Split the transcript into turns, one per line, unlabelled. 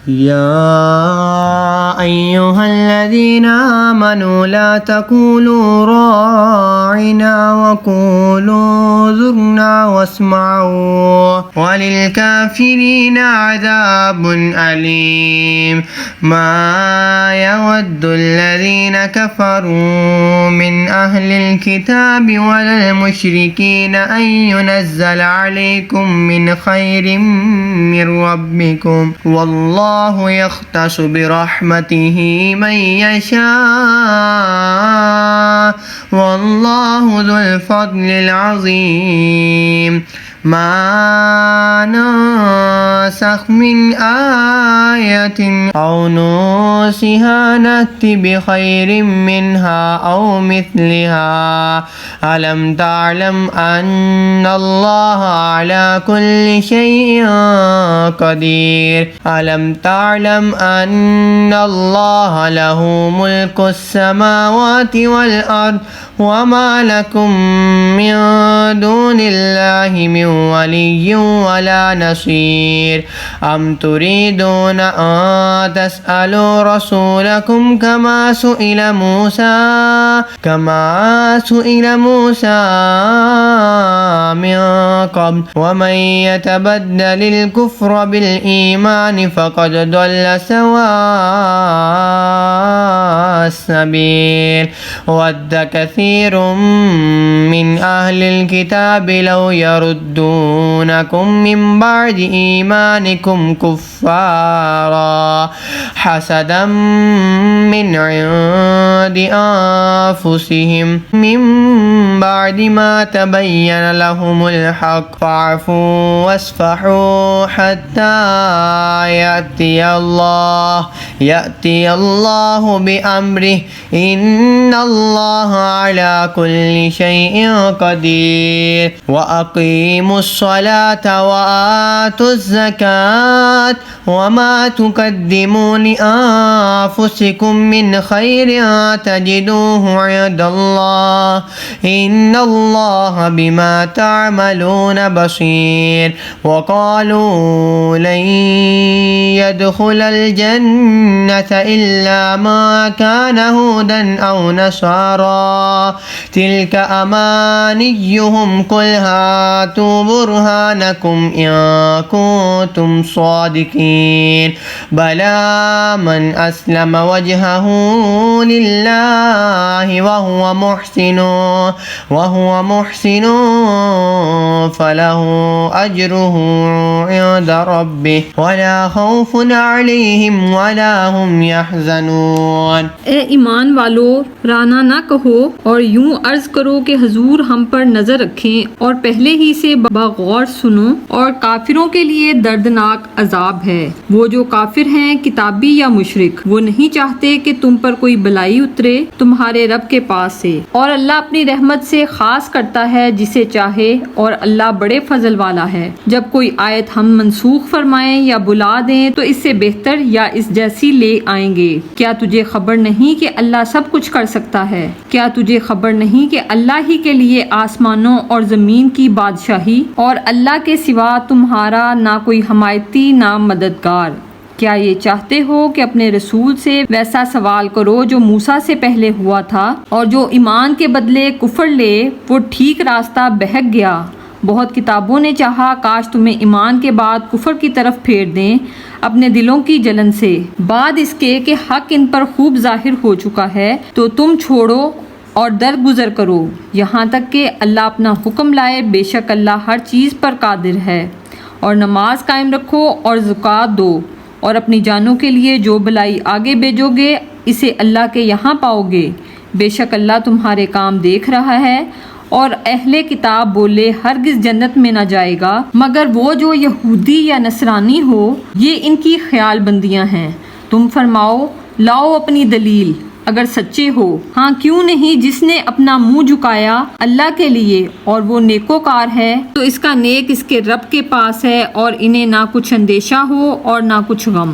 يا أيها الذين آمنوا لا تقولوا راعنا وقولوا ذرنا واسمعوا وللكافرين عذاب أليم. ما يود الذين كفروا من أهل الكتاب ولا المشركين أن ينزل عليكم من خير من ربكم والله يختص برحمته من يشاء والله ذو الفضل العظيم. ما ننسخ من آية أو ننسها نأت بخير منها أو مثلها. ألم تعلم أن الله على كل شيء قدير. ألم تعلم أن الله له ملك السماوات والأرض وما لكم من دون الله من ولي ولا نصير. أم تريدون أن تسألوا رسولكم كما سئل موسى من قبل ومن يتبدل الكفر بالإيمان فقد ضل سواء السبيل. ود كثير من أهل الكتاب لو يردونكم من بعد إيمانكم كفارا حسدا من عند أنفسهم من بعد ما تبين لهم الحق فاعفوا واصفحوا حتى يأتي الله بأمره إن الله على كل شيء قدير. وأقيموا الصلاة وآتوا الزكاة وما تقدموا لأنفسكم من خير تجدوه عند الله إن الله بما تعملون بصير. وقالوا لن يدخل الجنة إلا ما كان هودا أو نصارى تلك أمانيهم قل هاتوا برهانكم إن كنتم صادقين. بلى من أسلم وجهه لله وهو محسن فله أجره عند ربه ولا خوف عليهم ولا هم يحزنون.
ए ईमान वालो, राना ना कहो और यूं अर्ज करो कि हुजूर हम पर नजर रखें और पहले ही से बगौर सुनो और काफिरों के लिए दर्दनाक अजाब है। वो जो काफिर हैं किताबी या मुशरिक वो नहीं चाहते कि तुम पर कोई बलाई उतरे तुम्हारे रब के पास से और अल्लाह अपनी रहमत से खास करता है जिसे चाहे और अल्लाह बड़े फजल वाला है। जब कोई आयत हम मनसूख फरमाएं या बुला दें तो इससे बेहतर या इस जैसी ले आएंगे। क्या तुझे खबर नहीं कि अल्लाह सब कुछ कर सकता है? क्या तुझे खबर नहीं कि अल्लाह ही के लिए आसमानों और ज़मीन की बादशाही और अल्लाह के सिवा तुम्हारा ना कोई हमायती ना मददगार। क्या ये चाहते हो कि अपने रसूल से वैसा सवाल करो जो मूसा से पहले हुआ था और जो ईमान के बदले कुफर ले वो ठीक रास्ता बहक गया। बहुत किताबों ने चाहा काश तुम्हें ईमान के बाद कुफर की तरफ फेर दें अपने दिलों की जलन से बाद इसके कि हक इन पर खूब जाहिर हो चुका है तो तुम छोड़ो और दरगुजर करो यहाँ तक कि अल्लाह अपना हुक्म लाए। बेशक अल्लाह हर चीज़ पर कादिर है। और नमाज कायम रखो और ज़कात दो और अपनी जानों के लिए जो भलाई आगे भेजोगे इसे अल्लाह के यहाँ पाओगे। बेशक अल्लाह तुम्हारे काम देख रहा है। और अहले किताब बोले हरगिज़ जन्नत में न जाएगा मगर वो जो यहूदी या नसरानी हो, ये इनकी ख्याल बंदियाँ हैं। तुम फरमाओ लाओ अपनी दलील अगर सच्चे हो। हाँ क्यों नहीं, जिसने अपना मुंह झुकाया अल्लाह के लिए और वो नेकोकार है तो इसका नेक इसके रब के पास है और इन्हें ना कुछ अंदेशा हो और ना कुछ गम।